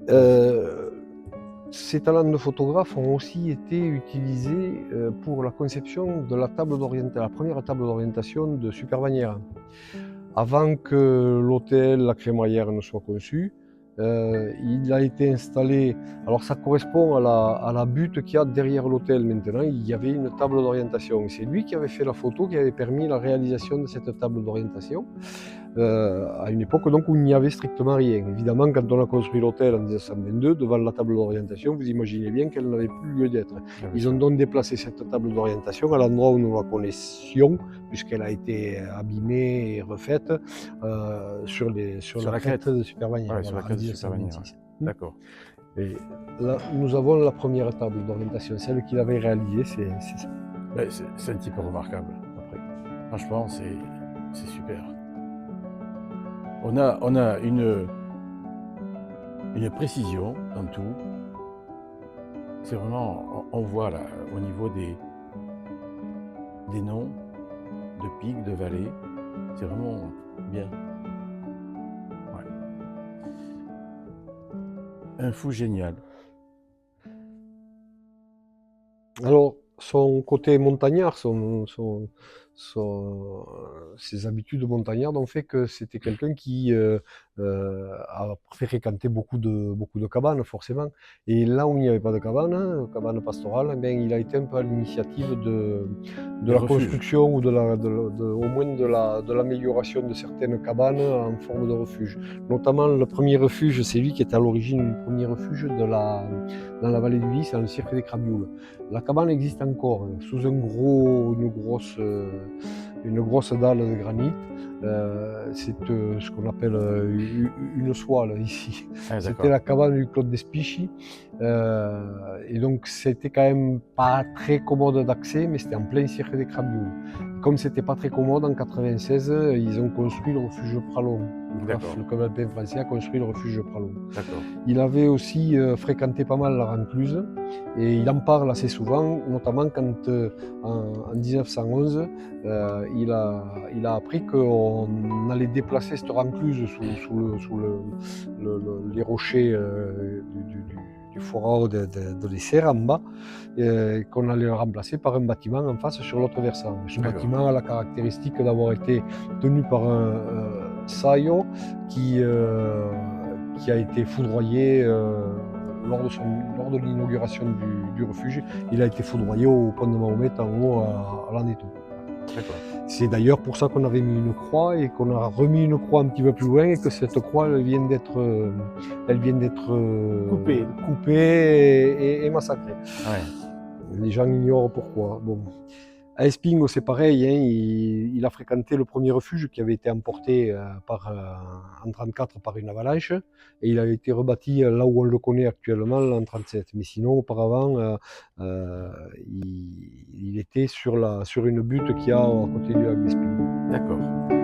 Heu, Ces talents de photographe ont aussi été utilisés, pour la conception de la première table d'orientation de Super Bagnères. Avant que l'hôtel, la crémaillère ne soit conçu, il a été installé, alors ça correspond à la butte qu'il y a derrière l'hôtel maintenant, il y avait une table d'orientation et c'est lui qui avait fait la photo qui avait permis la réalisation de cette table d'orientation. À une époque donc où il n'y avait strictement rien. Évidemment, quand on a construit l'hôtel en 1922, devant la table d'orientation, vous imaginez bien qu'elle n'avait plus lieu d'être. Bien Ils ont sûr. donc déplacé cette table d'orientation à l'endroit où nous la connaissions, puisqu'elle a été abîmée et refaite sur Sur la la crête crête. de Super-Bagnères, Ouais, sur voilà, la en crête de Super Bagnères, ouais. 1926. D'accord. Et là, nous avons la première table d'orientation, celle qu'il avait réalisée, c'est ça. Ouais, c'est un type remarquable, après. Franchement, c'est super. On a une précision dans tout. C'est vraiment, on voit là, au niveau des noms, de pics, de vallées, c'est vraiment bien. Ouais. Un fou génial. Alors, son côté montagnard, ses habitudes montagnardes ont fait que c'était quelqu'un qui a fréquenté beaucoup de cabanes, forcément. Et là où il n'y avait pas de cabane pastorale, eh bien, il a été un peu à l'initiative de Des la refuges. construction ou au moins de l'amélioration de certaines cabanes en forme de refuge. Notamment, le premier refuge, c'est lui qui est à l'origine du premier refuge dans la vallée du Lys, dans le cirque des Crabioles. La cabane existe encore, sous une grosse dalle de granit. C'est ce qu'on appelle une soile ici. Ah, C'était d'accord. la cabane du Claude d'Espichi. Et donc c'était quand même pas très commode d'accès, mais c'était en plein cirque des Crabioles. Comme c'était pas très commode, en 96, ils ont construit le refuge Pralon. D'accord. Le club alpin français a construit le refuge Pralon. D'accord. Il avait aussi fréquenté pas mal la Rancluse et il en parle assez souvent, notamment quand en 1911, il a appris qu'on allait déplacer cette Rancluse les rochers du forage de l'Isère en bas, qu'on allait le remplacer par un bâtiment en face sur l'autre versant. Ce D'accord. bâtiment a la caractéristique d'avoir été tenu par un saillant qui, euh, qui a été foudroyé lors de l'inauguration du refuge. Il a été foudroyé au pont de Mahomet en haut à l'Aneto. D'accord. C'est d'ailleurs pour ça qu'on avait mis une croix et qu'on a remis une croix un petit peu plus loin et que cette croix elle vient d'être coupée et massacrée. Ouais. Les gens ignorent pourquoi. Bon. À Espingo, c'est pareil, hein, il a fréquenté le premier refuge qui avait été emporté en 1934 par une avalanche, et il a été rebâti là où on le connaît actuellement, en 1937. Mais sinon, auparavant, il était sur une butte qu'il y a à côté du lac d'Espingo. D'accord.